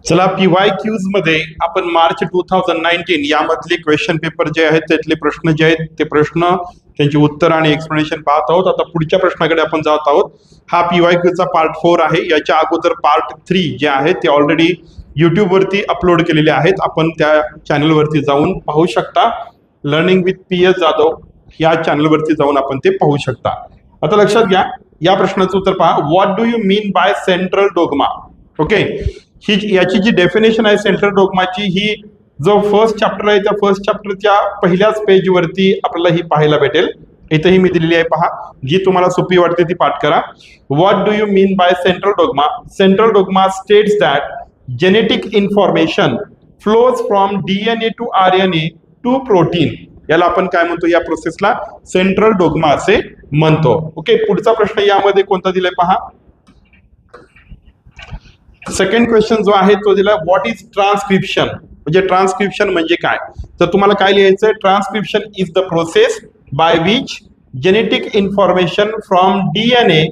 चला PYQs मध्ये आपण मार्च 2019 यामधले क्वेश्चन पेपर जे आहेत त्यातले प्रश्न जे आहेत ते प्रश्न त्यांची उत्तर आणि एक्सप्लेनेशन पाहत आहोत. आता पुढच्या प्रश्नाकडे आपण जात आहोत. हा PYQचा पार्ट 4 आहे. याच्या अगोदर पार्ट 3 जे आहे ते ऑलरेडी YouTube वरती अपलोड केलेले आहेत. आपण त्या चॅनल वरती जाऊन पाहू शकता. लर्निंग विथ PS जाधव या चॅनल वरती जाऊन आपण ते पाहू शकता. आता लक्षात घ्या, या प्रश्नाचं उत्तर पहा. What do you mean by central dogma? Okay, ही याची जी डेफिनेशन आहे सेंट्रल डोग्माची, ही जो फर्स्ट चॅप्टर आहे त्या फर्स्ट चॅप्टरच्या पहिल्याच पेज वरती आपल्याला ही पाहायला भेटेल. इथेही मी दिलेली आहे पहा. जी तुम्हाला सोपी वाटते ती पाठ करा. What do you mean by central dogma? Central dogma states that genetic information flows from DNA to RNA to protein. याला आपण काय म्हणतो? या प्रोसेसला सेंट्रल डोग्मा असे म्हणतो. ओके, पुढचा प्रश्न यामध्ये कोणता दिलाय पहा. सेकंड क्वेश्चन जो आहे तो दिला, व्हॉट इज ट्रान्सक्रिप्शन? म्हणजे ट्रान्सक्रिप्शन म्हणजे काय? तर तुम्हाला काय लिहायचं? Transcription is the process by which genetic information from DNA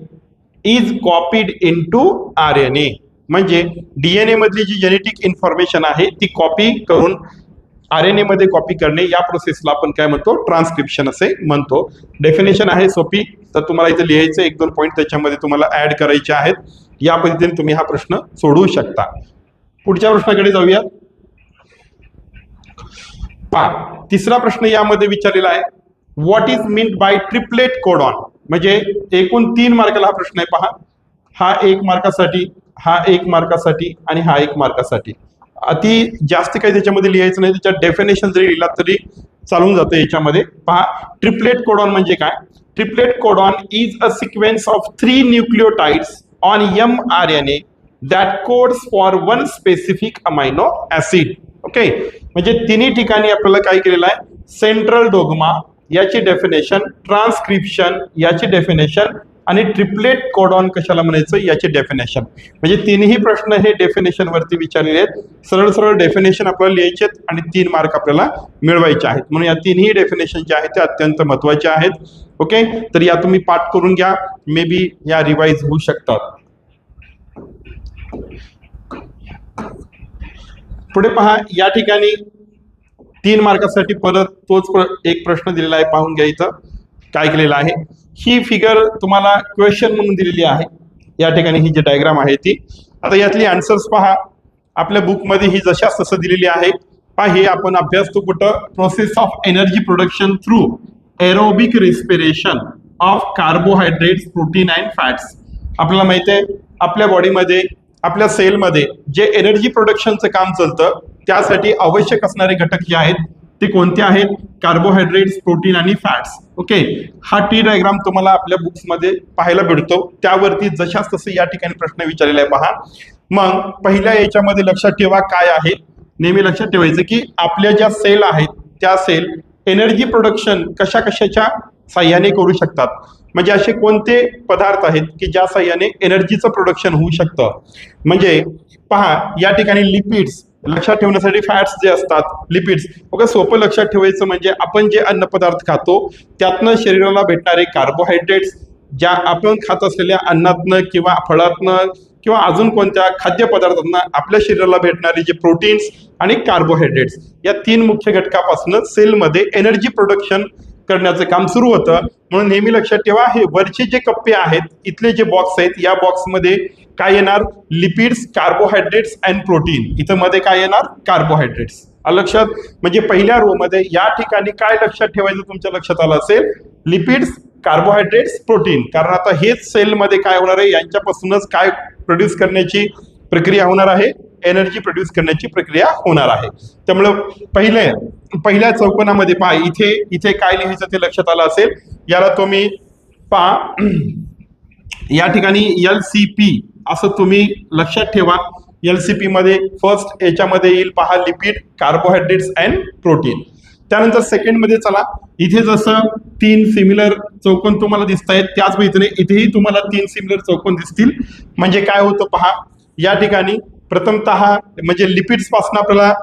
is copied into RNA. म्हणजे DNA मधली जी जेनेटिक इन्फॉर्मेशन आहे ती कॉपी करून RNA मध्ये कॉपी करणे, या प्रोसेसला आपण काय म्हणतो? ट्रान्सक्रिप्शन असे म्हणतो. डेफिनेशन आहे सोपी, तर तुम्हाला इथे लिहायचं 1-2 पॉईंट त्याच्यामध्ये तुम्हाला ऍड करायचे आहेत. या पद्धतीने तुम्ही हा प्रश्न सोडवू शकता. पुढच्या प्रश्नाकडे जाऊया. पहा, तिसरा प्रश्न यामध्ये विचारलेला आहे, what is meant by triplet codon? म्हणजे एकूण 3 मार्काला हा प्रश्न आहे पहा. हा 1 मार्कासाठी, हा 1 मार्कासाठी आणि हा 1 मार्कासाठी. अति जास्त काही त्याच्यामध्ये लिहायचं नाही. त्याच्या डेफिनेशन जरी लिहिला तरी चालून जातं याच्यामध्ये. पहा, ट्रिपलेट कोडॉन म्हणजे काय? Triplet codon is a sequence of 3 nucleotides on mRNA that codes for one specific amino acid. Okay, म्हणजे तिन्ही ठिकाणी आपल्याला काय केलेलं आहे? सेंट्रल डोग्मा याची डेफिनेशन, ट्रान्सक्रिप्शन याची डेफिनेशन आणि ट्रिपलेट कोडॉन कशाला म्हणायचं याची डेफिनेशन. म्हणजे तिन्ही प्रश्न हे डेफिनेशन वरती विचारलेले आहेत. सरळ सरळ डेफिनेशन आपल्याला लिहायचे आहेत आणि 3 मार्क आपल्याला मिळवायचे आहेत. म्हणून या तिन्ही डेफिनेशन जे आहेत ते अत्यंत महत्वाचे आहेत. ओके, तर या तुम्ही पाठ करून घ्या. मे बी या रिवाइज होऊ शकतात. पुढे पहा, या ठिकाणी 3 मार्कासाठी परत तोच एक प्रश्न दिलेला आहे. पाहून घ्या इथं काय केलेलं आहे. ही फिगर तुम्हाला क्वेश्चन म्हणून दिलेली आहे. या ठिकाणी ही जी डायग्राम आहे ती. आता यातली आन्सर्स पहा. आपल्या बुकमध्ये ही जशाच तसं दिलेली आहे. पहा, हे आपण अभ्यासतो कुठं? Process of energy production through aerobic respiration of carbohydrates, protein and fats. आपल्याला माहिती आहे आपल्या बॉडीमध्ये, आपल्या सेलमध्ये जे एनर्जी प्रोडक्शनचं काम चालतं त्यासाठी आवश्यक असणारे घटक जे आहेत ते कोणते आहेत? कार्बोहायड्रेट्स, प्रोटीन आणि फॅट्स. ओके, हा टी डायग्राम तुम्हाला आपल्या बुक्समध्ये पाहायला भेटतो. त्यावरती जशाच तसे या ठिकाणी प्रश्न विचारलेला आहे पहा. मग पहिल्या याच्यामध्ये लक्षात ठेवा काय आहे. नेहमी लक्षात ठेवायचं की आपल्या ज्या सेल आहेत त्या सेल एनर्जी प्रोडक्शन कशा कशाच्या साह्याने करू शकतात. म्हणजे असे कोणते पदार्थ आहेत की ज्या साह्याने एनर्जीचं प्रोडक्शन होऊ शकतं. म्हणजे पहा, या ठिकाणी लिपिड्स लक्षात ठेवण्यासाठी फॅट्स जे असतात, लिपिड्स. ओके, सोपं लक्षात ठेवायचं म्हणजे आपण जे अन्नपदार्थ खातो त्यातनं शरीराला भेटणारे कार्बोहायड्रेट्स, ज्या आपण खात असलेल्या अन्नातनं किंवा फळातनं किंवा अजून कोणत्या खाद्यपदार्थांना आपल्या शरीराला भेटणारे जे प्रोटीन्स आणि कार्बोहायड्रेट्स, या 3 मुख्य घटकापासून सेलमध्ये एनर्जी प्रोडक्शन करण्याचं काम सुरू होतं. म्हणून नेहमी लक्षात ठेवा, हे वरचे जे कप्पे आहेत, इथले जे बॉक्स आहेत, या बॉक्समध्ये काय येणार? Lipids, carbohydrates and protein. इथं मध्ये काय येणार? कार्बोहायड्रेट्स. लक्षात, म्हणजे पहिल्या रो मध्ये या ठिकाणी काय लक्षात ठेवायचं तुमच्या लक्षात आलं असेल? Lipids, carbohydrates, protein. कारण आता हेच सेलमध्ये काय होणार आहे? यांच्यापासूनच काय प्रोड्यूस करण्याची प्रक्रिया होणार आहे? एनर्जी प्रोड्यूस करण्याची प्रक्रिया होणार आहे. त्यामुळं पहिल्या चौकोनामध्ये पहा, इथे काय लिहायचं ते लक्षात आलं असेल. याला तुम्ही पहा, या ठिकाणी LCP असं तुम्ही लक्षात ठेवा. LCP मध्ये फर्स्ट याच्यामध्ये येईल पहा, लिपिड, कार्बोहायड्रेट्स अँड प्रोटीन. त्यानंतर सेकंड मध्ये चला, इथे जसं 3 सिमिलर चौकोन तुम्हाला दिसत आहेत त्याच पद्धतीने इथेही तुम्हाला 3 सिमिलर चौकोन दिसतील. म्हणजे काय होतं पहा, या ठिकाणी प्रथमतः म्हणजे लिपिड्स पासून आपल्याला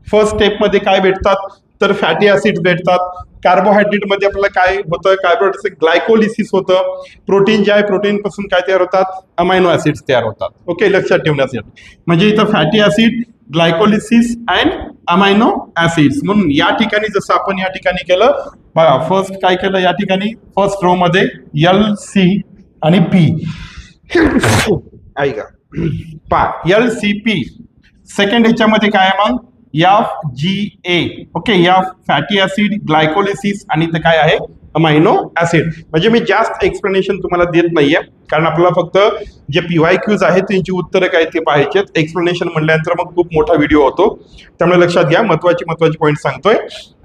फर्स्ट स्टेप मध्ये काय भेटतात? तर फॅटी ऍसिड भेटतात. कार्बोहायड्रेट मध्ये आपल्याला काय होतं, कार्बोहायड्रेट ग्लायकोलिसिस होतं. प्रोटीन जे आहे, प्रोटीन पासून काय तयार होतात, अमायनो ऍसिड्स तयार होतात. ओके, लक्षात ठेवण्यासाठी. म्हणजे इथं fatty acid, glycolysis and amino acids. म्हणून या ठिकाणी जसं आपण या ठिकाणी केलं बघा, फर्स्ट काय केलं या ठिकाणी, फर्स्ट रो मध्ये LC आणि P ऐका पा LCP. सेकंड ह्याच्यामध्ये काय आहे मग FGA. Okay, F fatty acid, glycolysis आणि ते काय आहे अमायनो ऍसिड. म्हणजे मी जास्त एक्सप्लेनेशन तुम्हाला देत नाहीये, कारण आपल्याला फक्त जे PYQs आहेत त्यांची उत्तरं काय ते पाहायचे. एक्सप्लेनेशन म्हणल्यानंतर मग खूप मोठा व्हिडिओ होतो, त्यामुळे लक्षात घ्या, महत्वाचे पॉईंट सांगतोय.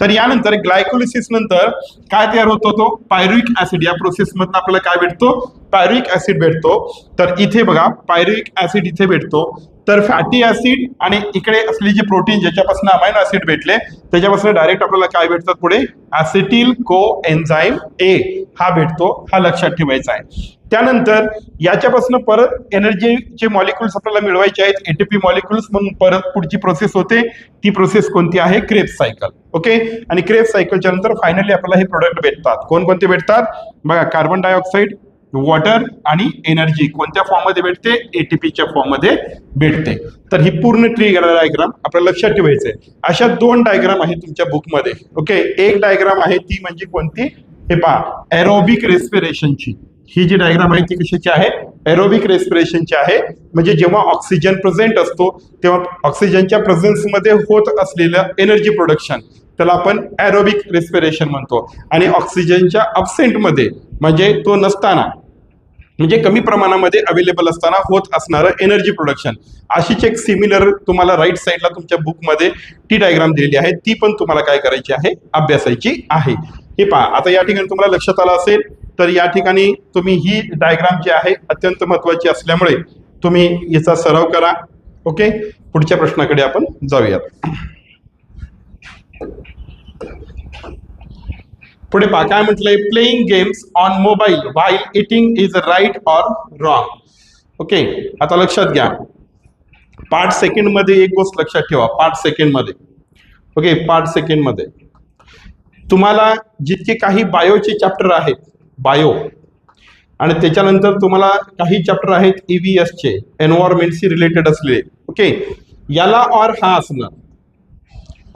तर यानंतर ग्लायकोलिसिस नंतर काय तयार होतो, तो पायरुविक ऍसिड. या प्रोसेस मधून आपल्याला काय भेटतो, पायरुविक ऍसिड भेटतो. तर इथे बघा पायरुविक ऍसिड इथे भेटतो. तर फॅटी ऍसिड आणि इकडे असले जे प्रोटीन ज्याच्यापासून अमायनो ऍसिड भेटले त्याच्यापासून डायरेक्ट आपल्याला काय भेटतात पुढे, ऍसिटिल को एन्झाईम A हा भेटतो. हा लक्षात ठेवायचा आहे. त्यानंतर याच्यापासून परत एनर्जीचे मॉलिक्युल्स आपल्याला मिळवायचे आहेत, ATP मॉलिक्युल्स. म्हणून परत पुढची प्रोसेस होते, ती प्रोसेस कोणती आहे, क्रेब्स सायकल. ओके, आणि क्रेब्स सायकलच्या नंतर फायनली आपल्याला हे प्रोडक्ट भेटतात. कोणकोणते भेटतात बघा, कार्बन डायऑक्साईड, वॉटर आणि एनर्जी कोणत्या फॉर्म मध्ये भेटते, ATPच्या फॉर्म मध्ये भेटते. तर ही पूर्ण ट्री डायग्राम आपल्याला लक्षात ठेवायचंय. अशा 2 डायग्राम आहेत तुमच्या बुकमध्ये. ओके, एक डायग्राम आहे ती म्हणजे कोणती, हे पहा, एरोबिक रेस्पिरेशनची. ही जी डायग्राम आहे ती कशाची आहे, एरोबिक रेस्पिरेशनची आहे. म्हणजे जेव्हा ऑक्सिजन प्रेझेंट असतो तेव्हा ऑक्सिजनच्या प्रेझेन्स मध्ये होत असलेलं एनर्जी प्रोडक्शन त्याला आपण एरोबिक रेस्पिरेशन म्हणतो. आणि ऑक्सिजनच्या अब्सेंट मध्ये म्हणजे तो नसताना, म्हणजे कमी प्रमाणामध्ये अवेलेबल असताना होत असणारं एनर्जी प्रोडक्शन. अशीच एक सिमिलर तुम्हाला राईट साईडला तुमच्या बुकमध्ये ती डायग्राम दिलेली आहे, ती पण तुम्हाला काय करायची आहे, अभ्यासायची आहे. हे पहा, आता या ठिकाणी तुम्हाला लक्षात आलं असेल. तर या ठिकाणी तुम्ही ही डायग्राम जी आहे अत्यंत महत्वाची असल्यामुळे तुम्ही याचा सराव करा. ओके, पुढच्या प्रश्नाकडे आपण जाऊयात. पुढे पहा काय म्हटलंय, playing games on mobile while eating is right or wrong. Okay, आता लक्षात घ्या, पार्ट सेकंड मध्ये एक गोष्ट लक्षात ठेवा, पार्ट सेकंड मध्ये. ओके, पार्ट सेकंड मध्ये तुम्हाला जितके काही बायोचे चॅप्टर आहेत, बायो, आणि त्याच्यानंतर तुम्हाला काही चॅप्टर आहेत EVS चे, एन्व्हायरमेंटशी रिलेटेड असलेले. ओके, याला ऑर हा असणार,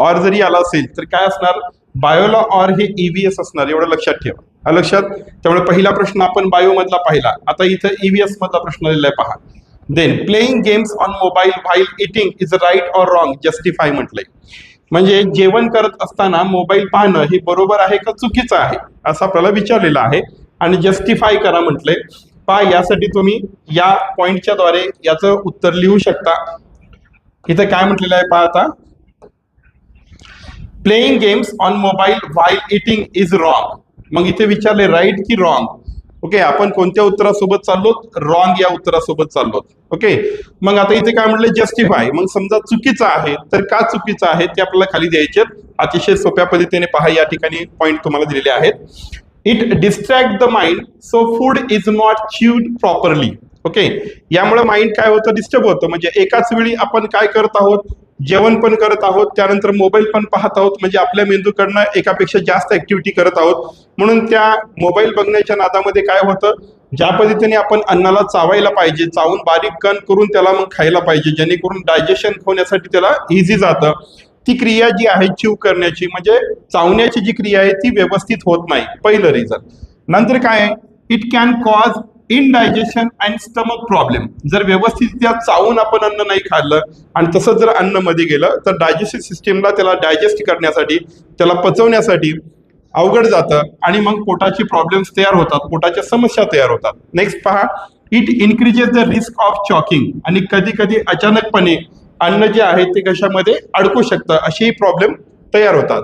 ऑर जरी आला असेल तर काय असणार, बायोला ऑर हे EVS असणार, एवढं लक्षात ठेवा. लक्षात, त्यामुळे पहिला प्रश्न आपण बायो मधला पाहिला, आता इथं EVS मधला प्रश्न दिलेला आहे पहा. Then playing games on mobile while eating is right or wrong, justify म्हटलंय. म्हणजे जेवण करत असताना मोबाईल पाहणं हे बरोबर आहे का चुकीचं आहे असं आपल्याला विचारलेलं आहे, आणि जस्टिफाय करा म्हटलंय. पहा, यासाठी तुम्ही या पॉइंटच्या द्वारे याचं उत्तर लिहू शकता. इथं काय म्हटलेलं आहे पहा, आता playing games on mobile while eating is wrong. मग इथे विचारले राईट की रॉंग. ओके, आपण कोणत्या उत्तरासोबत चाललो, रॉंग या उत्तरासोबत चाललो. ओके, मग आता इथे काय म्हटलं, जस्टिफाय. मग समजा चुकीचं आहे तर का चुकीचं आहे ते आपल्याला खाली द्यायचे. अतिशय सोप्या पद्धतीने पहा, या ठिकाणी पॉइंट तुम्हाला दिलेले आहेत. It distract the mind so food is not chewed properly. Okay, यामुळे माइंड काय होतं, डिस्टर्ब होतं. म्हणजे एकाच वेळी आपण काय करत आहोत, जेवण पण करत आहोत, त्यानंतर मोबाईल पण पाहत आहोत, म्हणजे आपल्या मेंदूकडनं एकापेक्षा जास्त ऍक्टिव्हिटी करत आहोत. म्हणून त्या मोबाईल बघण्याच्या नादामध्ये काय होतं, ज्या पद्धतीने आपण अन्नाला चावायला पाहिजे, चावून बारीक कण करून त्याला मग खायला पाहिजे, जेणेकरून डायजेशन होण्यासाठी त्याला इझी जातं, ती क्रिया जी आहे च्यू करण्याची म्हणजे चावण्याची जी क्रिया आहे ती व्यवस्थित होत नाही, पहिलं रिझन. नंतर काय आहे, it can cause indigestion and stomach problem. जर व्यवस्थित त्या चावून आपण अन्न नाही खाल्लं आणि तसंच जर अन्न मध्ये गेलं तर डायजेस्टिव्ह सिस्टीमला त्याला डायजेस्ट करण्यासाठी, त्याला पचवण्यासाठी अवघड जातं आणि मग पोटाची प्रॉब्लेम्स तयार होतात, पोटाच्या समस्या तयार होतात. नेक्स्ट पहा, it increases the risk of choking. आणि कधी कधी अचानकपणे अन्न जे आहे ते कशामध्ये अडकू शकतं, असेही प्रॉब्लेम तयार होतात.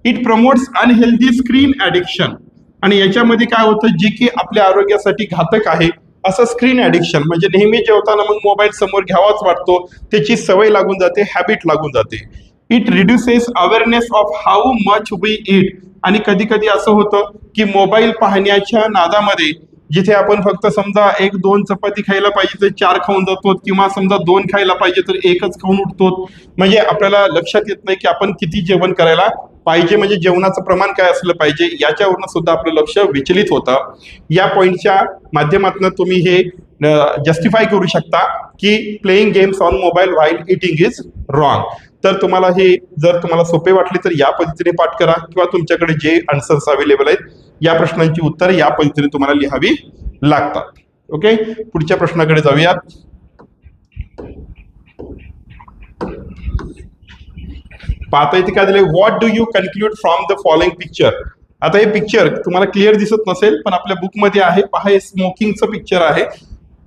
It promotes unhealthy screen addiction. आणि याच्यामध्ये काय होतं, जे की आपल्या आरोग्यासाठी घातक आहे असं स्क्रीन ॲडिक्शन, म्हणजे नेहमी जेवताना मग मोबाईल समोर घ्यावाच वाटतो, त्याची सवय लागून जाते, हॅबिट लागून जाते. It reduces awareness of how much we eat. आणि कधी कधी असं होतं की मोबाईल पाहण्याच्या नादामध्ये जिथे आपण फक्त समजा 1-2 चपाती खायला पाहिजे तर 4 खाऊन जातो, किंवा समजा 2 खायला पाहिजे तर 1च खाऊन उठतो. म्हणजे आपल्याला लक्षात येत नाही की आपण किती जेवण करायला पाहिजे म्हणजे जेवणाचं प्रमाण काय असलं पाहिजे याच्यावरनं सुद्धा आपलं लक्ष विचलित होतं. या पॉईंटच्या माध्यमातून तुम्ही हे जस्टिफाय करू शकता की playing games on mobile while eating is wrong. तर तुम्हाला हे जर तुम्हाला सोपे वाटले तर या पद्धतीने पाठ करा किंवा तुमच्याकडे जे आन्सर्स अवेलेबल आहेत या प्रश्नांची उत्तर या पद्धतीने तुम्हाला लिहावी लागतात. ओके, पुढच्या प्रश्नाकडे जाऊयात. पाहता इथे काय दिले, what do you conclude from the following picture. आता हे पिक्चर तुम्हाला क्लिअर दिसत नसेल पण आपल्या बुकमध्ये आहे पहा, हे स्मोकिंगचं पिक्चर आहे.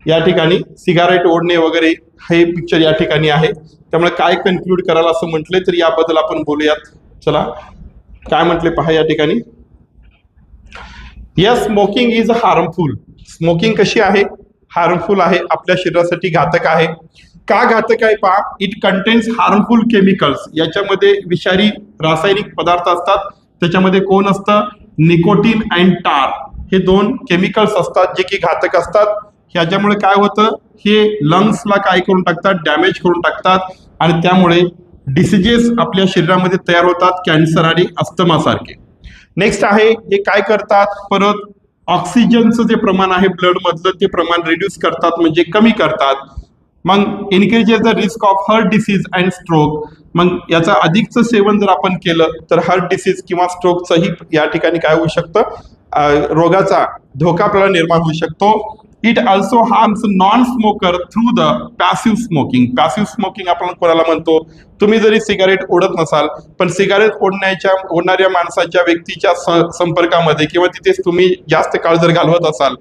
या ठिकाणी सिगारेट ओढणे वगैरे हे पिक्चर या ठिकाणी आहे. त्यामुळे काय कन्क्लूड करायला असं म्हटले तर याबद्दल आपण बोलूयात. चला काय म्हटले पहा या ठिकाणी, yes smoking is harmful. Smoking कशी आहे, हार्मफुल आहे, आपल्या शरीरासाठी घातक आहे. का घातक आहे पहा, इट कंटेन्स हार्मफुल केमिकल्स. याच्यामध्ये विषारी रासायनिक पदार्थ असतात. त्याच्यामध्ये कोण असतं, निकोटीन अँड टार हे दोन केमिकल्स असतात जे की घातक असतात. ह्याच्यामुळे काय होतं, हे लंग्सला काय करून टाकतात, डॅमेज करून टाकतात आणि त्यामुळे डिसीजेस आपल्या शरीरामध्ये तयार होतात, कॅन्सर आणि अस्थमा सारखे. नेक्स्ट आहे, हे काय करतात, परत ऑक्सिजनचं जे प्रमाण आहे ब्लड मधलं ते प्रमाण रिड्यूस करतात म्हणजे कमी करतात. मग increases the risk of heart disease and stroke. मग याचं अधिकचं सेवन जर आपण केलं तर हार्ट डिसीज किंवा स्ट्रोकचंही या ठिकाणी काय होऊ शकतं, रोगाचा धोका आपल्याला निर्माण होऊ शकतो. It also harms non smoker through the passive smoking. Passive smoking आपण कोणाला म्हणतो, तुम्ही जरी सिगारेट ओढत नसाल पण सिगारेट ओढणाऱ्या माणसाच्या व्यक्तीच्या संपर्कामध्ये किंवा तिथेच तुम्ही जास्त काळ जर घालवत असाल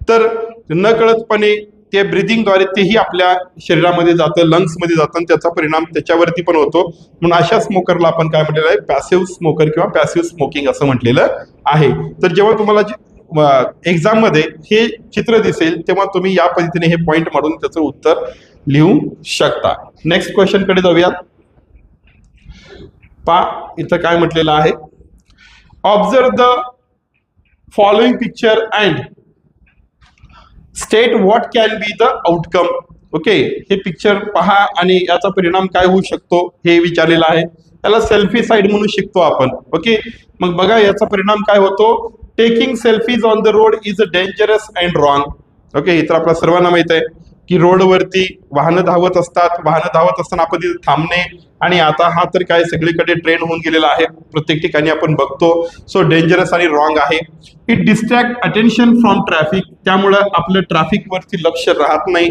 तर नकळतपणे ते ब्रिदिंगद्वारे तेही आपल्या शरीरामध्ये जातं, लंग्समध्ये जातं आणि त्याचा परिणाम त्याच्यावरती पण होतो. म्हणून अशा स्मोकरला आपण काय म्हटलेलं आहे, पॅसिव्ह स्मोकर किंवा पॅसिव्ह स्मोकिंग असं म्हटलेलं आहे. तर जेव्हा तुम्हाला एक्झाम मध्ये हे चित्र दिसेल तेव्हा तुम्ही या पद्धतीने हे पॉइंट मारून त्याचं उत्तर लिहू शकता. नेक्स्ट क्वेश्चन कडे जाऊयात. इथं काय म्हटलेलं आहे, observe the following picture and state what can be the outcome. Okay, हे पिक्चर पहा आणि याचा परिणाम काय होऊ शकतो हे विचारलेलं आहे. त्याला सेल्फी साइड म्हणून शिकतो आपण. ओके, मग बघा याचा परिणाम काय होतो, taking selfies on the road is dangerous and wrong. Okay, हे तर आपल्या सर्वांना माहित आहे की रोडवरती वाहनं धावत असतात, वाहनं धावत असताना आपण तिथे थांबणे आणि आता हा तर काय सगळीकडे ट्रेंड होऊन गेलेला आहे, प्रत्येक ठिकाणी आपण बघतो. सो डेंजरस आणि रॉंग आहे. It distract attention from traffic. त्यामुळं आपलं ट्रॅफिकवरती लक्ष राहत नाही.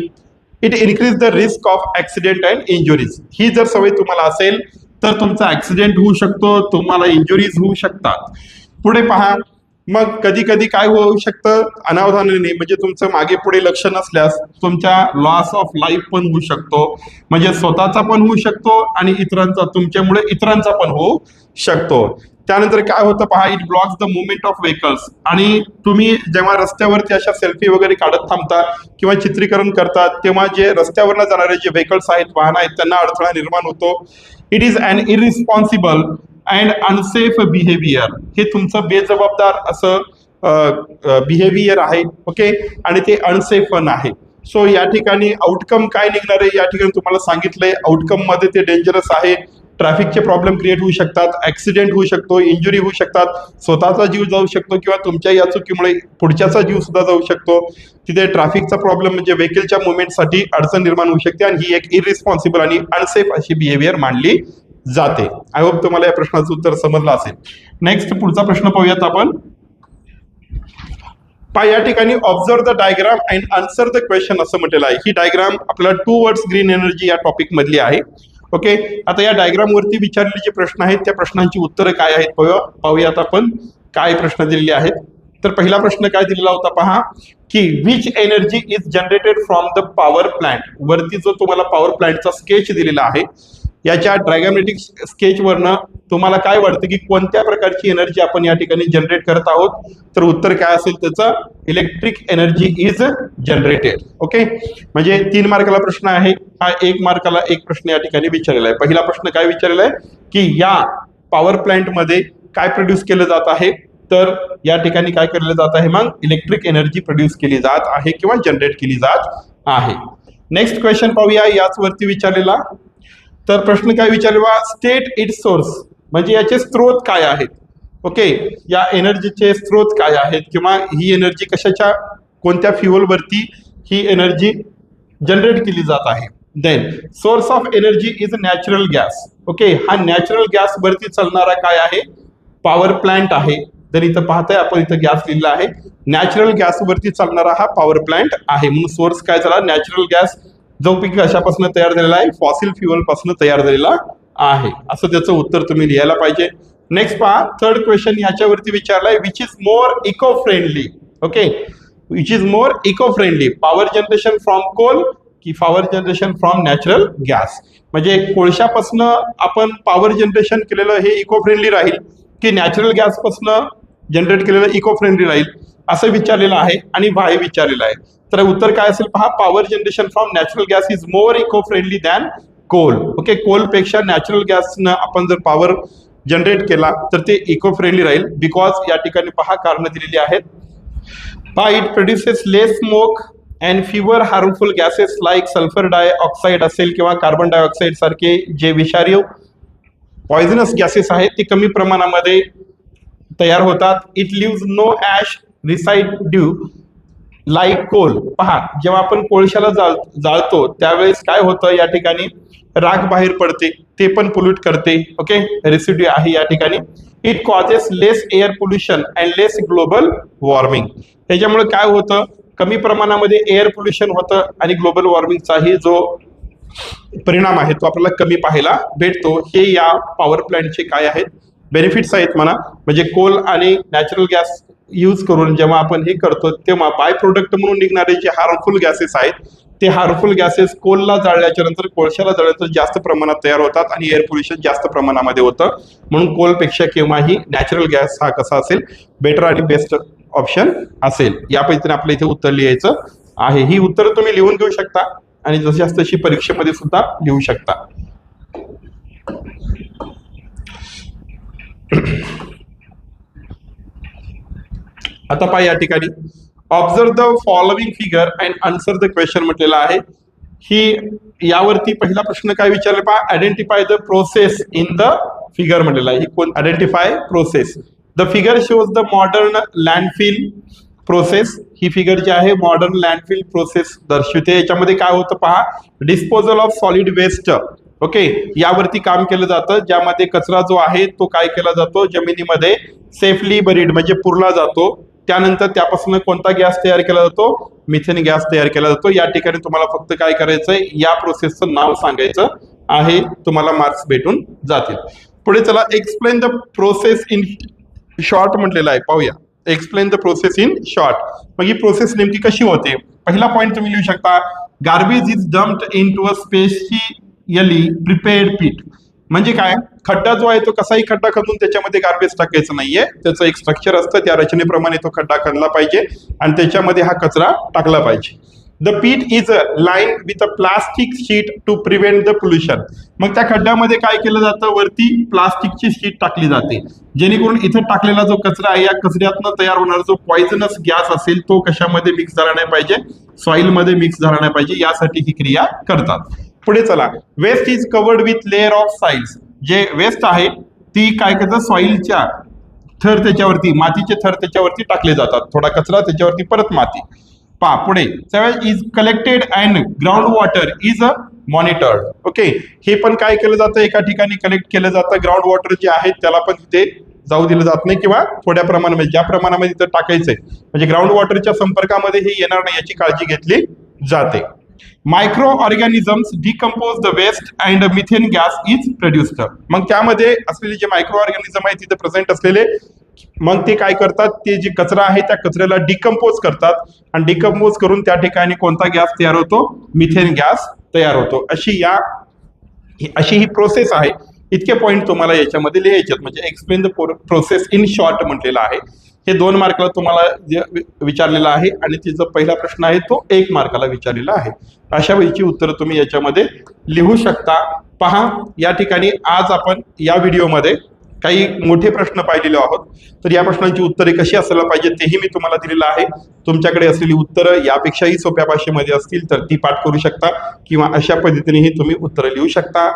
It increase the risk of accident and injuries. ही जर सवय तुम्हाला असेल तर तुमचा ऍक्सिडेंट होऊ शकतो, तुम्हाला इंजुरीज होऊ शकतात. पुढे पहा, मग कधी कधी काय होऊ शकतं, अनावधानाने म्हणजे तुमचं मागे पुढे लक्ष नसल्यास तुमच्या लॉस ऑफ लाईफ पण होऊ शकतो. म्हणजे स्वतःचा पण होऊ शकतो आणि इतरांचा, तुमच्यामुळे इतरांचा पण होऊ शकतो. त्यानंतर काय होतं पहा, it blocks the movement of vehicles. आणि तुम्ही जेव्हा रस्त्यावरती अशा सेल्फी वगैरे काढत थांबता किंवा चित्रीकरण करतात तेव्हा जे रस्त्यावरनं जाणारे जे व्हेकल्स आहेत, वाहन आहेत, त्यांना अडथळा निर्माण होतो. It is an irresponsible and unsafe behaviour. हे तुमचं बेजबाबदार असं बिहेवियर आहे. ओके, आणि ते अनसेफ पण आहे. सो या ठिकाणी आउटकम काय निघणार आहे, या ठिकाणी तुम्हाला सांगितलंय आउटकम मध्ये ते डेंजरस आहे. ट्रॅफिकचे प्रॉब्लेम क्रिएट होऊ शकतात, ऍक्सिडेंट होऊ शकतो, इंजुरी होऊ शकतात, स्वतःचा जीव जाऊ शकतो किंवा तुमच्या या चुकीमुळे पुढच्याचा जीव सुद्धा जाऊ शकतो. तिथे ट्रॅफिकचा प्रॉब्लेम म्हणजे व्हेकलच्या मुवमेंटसाठी अडचण निर्माण होऊ शकते आणि ही एक इररिस्पॉन्सिबल आणि अनसेफ अशी बिहेवियर मानली जाते. आय होप तुम्हाला या प्रश्नाचं उत्तर समजलं असेल. नेक्स्ट पुढचा प्रश्न पाहूयात आपण. या ठिकाणी observe the diagram and answer the question असं म्हटलेलं आहे. ही डायग्राम आपल्याला 2 वर्ड्स ग्रीन एनर्जी या टॉपिक मधली आहे. ओके, आता या डायग्राम वरती विचारलेले जे प्रश्न आहेत त्या प्रश्नांची उत्तरं काय आहेत पाहूयात आपण. काय प्रश्न दिलेले आहेत, तर पहिला प्रश्न काय दिलेला होता पहा, की which energy is generated from the power plant. वरती जो तुम्हाला पॉवर प्लांटचा स्केच दिलेला आहे याच्या ड्रॅगमॅटिक स्केच वरनं तुम्हाला काय वाटतं की कोणत्या प्रकारची एनर्जी आपण या ठिकाणी जनरेट करत आहोत, तर उत्तर काय असेल त्याचं, electric energy is generated. Okay, म्हणजे 3 मार्काला प्रश्न आहे हा, 1 मार्काला एक प्रश्न या ठिकाणी विचारलेला आहे. पहिला प्रश्न काय विचारलेला आहे की या पॉवर प्लांट मध्ये काय प्रोड्यूस केलं जात आहे, तर या ठिकाणी काय केलं जात आहे, मग इलेक्ट्रिक एनर्जी प्रोड्यूस केली जात आहे किंवा जनरेट केली जात आहे. नेक्स्ट क्वेश्चन पाहूया याच वरती विचारलेला. तर प्रश्न काय विचारला, स्टेट इट्स सोर्स. म्हणजे याचे स्रोत काय आहेत, ओके, या एनर्जीचे स्रोत काय आहेत किंवा ही एनर्जी कशाच्या कोणत्या फ्युअलवरती ही एनर्जी जनरेट केली जात आहे. Then source of energy is natural gas. Okay, हा नॅचरल गॅस वरती चालणारा काय आहे, पॉवर प्लांट आहे. तर इथं पाहताय आपण इथं गॅस लिहिलेला आहे, नॅचरल गॅस वरती चालणारा हा पॉवर प्लांट आहे. म्हणून सोर्स काय झाला, नॅचरल गॅस, जो की कशापासून तयार झालेला आहे, फॉसिल फ्युअल पासून तयार झालेला आहे. असं त्याचं उत्तर तुम्ही लिहायला पाहिजे. नेक्स्ट पहा, थर्ड क्वेश्चन याच्यावरती विचारलाय, which is more eco friendly. Okay, which is more eco friendly, power generation from coal की power generation from natural gas. म्हणजे कोळशापासून आपण पॉवर जनरेशन केलेलं हे इको फ्रेंडली राहील की नॅचरल गॅस पासून जनरेट केलेलं इको फ्रेंडली राहील, असं विचारलेलं आहे आणि वाय विचारलेलं आहे. तर उत्तर काय असेल पहा, power generation from natural gas is more eco friendly than coal. Okay, coal पेक्षा नॅचरल गॅसनं आपण जर पॉवर जनरेट केला तर ते इको फ्रेंडली राहील. बिकॉज या ठिकाणी पहा कारण दिलेली आहेत. पहा, it produces less smoke and fewer harmful gases like sulphur dioxide असेल किंवा कार्बन डायऑक्साईड सारखे जे विषारी पॉयझनस गॅसेस आहेत ते कमी प्रमाणामध्ये तयार होतात. It leaves no ash residue like coal. पहा, जेव्हा आपण कोळशाला जाळतो त्यावेळेस काय होतं, या ठिकाणी राख बाहेर पडते, ते पण पोल्यूट करते. ओके, रेसिड्यू आहे या ठिकाणी. It causes less air pollution and less global warming. त्याच्यामुळे काय होतं, कमी प्रमाणामध्ये एअर पोल्युशन होतं आणि ग्लोबल वॉर्मिंगचाही जो परिणाम आहे तो आपल्याला कमी पाहायला भेटतो. हे या पॉवर प्लांटचे काय आहेत, बेनिफिट्स आहेत म्हणा. म्हणजे कोल आणि नॅचरल गॅस यूज करून जेव्हा आपण हे करतो तेव्हा बाय प्रोडक्ट म्हणून निघणारे जे हार्मफुल गॅसेस आहेत ते हार्मफुल गॅसेस कोलला जाळल्याच्या नंतर, कोळशाला जाळल्यानंतर जास्त प्रमाणात तयार होतात आणि एअर पोल्युशन जास्त प्रमाणामध्ये होतं. म्हणून कोलपेक्षा केव्हाही नॅचरल गॅस हा कसा असेल, बेटर आणि बेस्ट ऑप्शन असेल. या पद्धतीने आपल्या इथे उत्तर लिहायचं आहे. ही उत्तर तुम्ही लिहून घेऊ शकता आणि जशी तशी परीक्षेमध्ये सुद्धा लिहू शकता. आता पहा, या ठिकाणी observe the following figure and answer the question म्हटलेला आहे. ही यावरती पहिला प्रश्न काय विचारला पहा, identify the process in the figure म्हटलेला आहे. ही कोण, identify process. The figure shows the modern landfill process. ही फिगर जी आहे मॉडर्न लँडफिल प्रोसेस दर्शवते. याच्यामध्ये काय होतं पहा, disposal of solid waste. Okay, यावरती काम केलं जातं, ज्यामध्ये कचरा जो आहे तो काय केला जातो, जमिनीमध्ये सेफली बरीड म्हणजे पुरला जातो. त्यानंतर त्यापासून कोणता गॅस तयार केला जातो, मिथेन गॅस तयार केला जातो. या ठिकाणी तुम्हाला फक्त काय करायचंय, या प्रोसेसचं नाव सांगायचं आहे, तुम्हाला मार्क्स भेटून जातील. पुढे चला, explain the process in short म्हटलेलं आहे, पाहूया. Explain the process in short. मग ही प्रोसेस नेमकी कशी होते. पहिला पॉईंट तुम्ही लिहू शकता, garbage is dumped into a specially prepared pit. म्हणजे काय, खड्डा जो आहे तो कसाही खड्डा खणून त्याच्यामध्ये गार्बेज टाकायचं नाहीये. त्याचं एक स्ट्रक्चर असतं, त्या रचनेप्रमाणे तो खड्डा खणला पाहिजे आणि त्याच्यामध्ये हा कचरा टाकला पाहिजे. The pit is line with a plastic sheet to prevent the pollution. मग त्या खड्ड्यामध्ये काय केलं जातं, वरती प्लास्टिकची शीट टाकली जाते, जेणेकरून इथं टाकलेला जो कचरा आहे, या कचऱ्यातनं तयार होणारा जो पॉइझनस गॅस असेल तो कशामध्ये मिक्स झाला नाही पाहिजे, सॉइल मध्ये मिक्स झाला नाही पाहिजे, यासाठी ही क्रिया करतात. पुढे चला, waste is covered with layer of soils. जे वेस्ट आहे ती काय करतात, सॉइलच्या थर त्याच्यावरती, मातीचे थर त्याच्यावरती टाकले जातात. थोडा कचरा त्याच्यावरती परत माती. पहा पुढे, is collected and ground water is monitored. Okay, हे पण काय केलं जातं, एका ठिकाणी कलेक्ट केलं जातं. ग्राउंड वॉटर जे आहे त्याला पण तिथे जाऊ दिलं जात नाही किंवा थोड्या प्रमाणामध्ये, ज्या प्रमाणामध्ये तिथं टाकायचंय म्हणजे ग्राउंड वॉटरच्या संपर्कामध्ये हे येणार नाही याची काळजी घेतली जाते. Microorganisms decompose the waste and methane gas is produced. मग त्यामध्ये असलेले जे मायक्रो ऑर्गॅनिझम आहे तिथे प्रेझेंट असलेले, मग ते काय करतात, ते जे कचरा आहे त्या कचऱ्याला डिकम्पोज करतात आणि डिकम्पोज करून त्या ठिकाणी कोणता गॅस तयार होतो, मिथेन गॅस तयार होतो. अशी ही प्रोसेस आहे. इतके पॉईंट तुम्हाला याच्यामध्ये लिहायचे. म्हणजे explain the process in short म्हटलेलं आहे. हे 2 मार्काला तुम्हाला विचारलेलं आहे आणि तिचा पहिला प्रश्न आहे तो 1 मार्काला विचारलेला आहे. अशा वेळीची उत्तरं तुम्ही याच्यामध्ये लिहू शकता. पहा, या ठिकाणी आज आपण या व्हिडिओमध्ये काही मोठे प्रश्न पाहिलेले आहोत. तर या प्रश्नांची उत्तरे कशी असायला पाहिजे तेही मी तुम्हाला दिलेलं आहे. तुमच्याकडे असलेली उत्तरं यापेक्षाही सोप्या भाषेमध्ये असतील तर ती पाठ करू शकता किंवा अशा पद्धतीनेही तुम्ही उत्तरं लिहू शकता.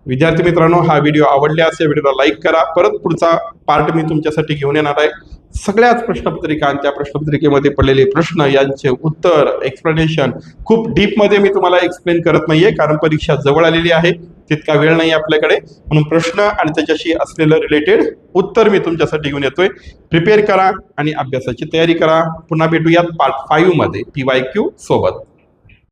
विद्यार्थी मित्रांनो, हा व्हिडिओ आवडल्यास या व्हिडिओला लाईक करा. परत पुढचा पार्ट मी तुमच्यासाठी घेऊन येणार आहे. सगळ्याच प्रश्नपत्रिका आणि त्या प्रश्नपत्रिकेमध्ये पडलेले प्रश्न यांचे उत्तर एक्सप्लेनेशन खूप डीपमध्ये मी तुम्हाला एक्सप्लेन करत नाहीये, कारण परीक्षा जवळ आलेली आहे, तितका वेळ नाही आपल्याकडे. म्हणून प्रश्न आणि त्याच्याशी असलेलं रिलेटेड उत्तर मी तुमच्यासाठी घेऊन येतोय. प्रिपेअर करा आणि अभ्यासाची तयारी करा. पुन्हा भेटूयात पार्ट 5 मध्ये PYQ सोबत.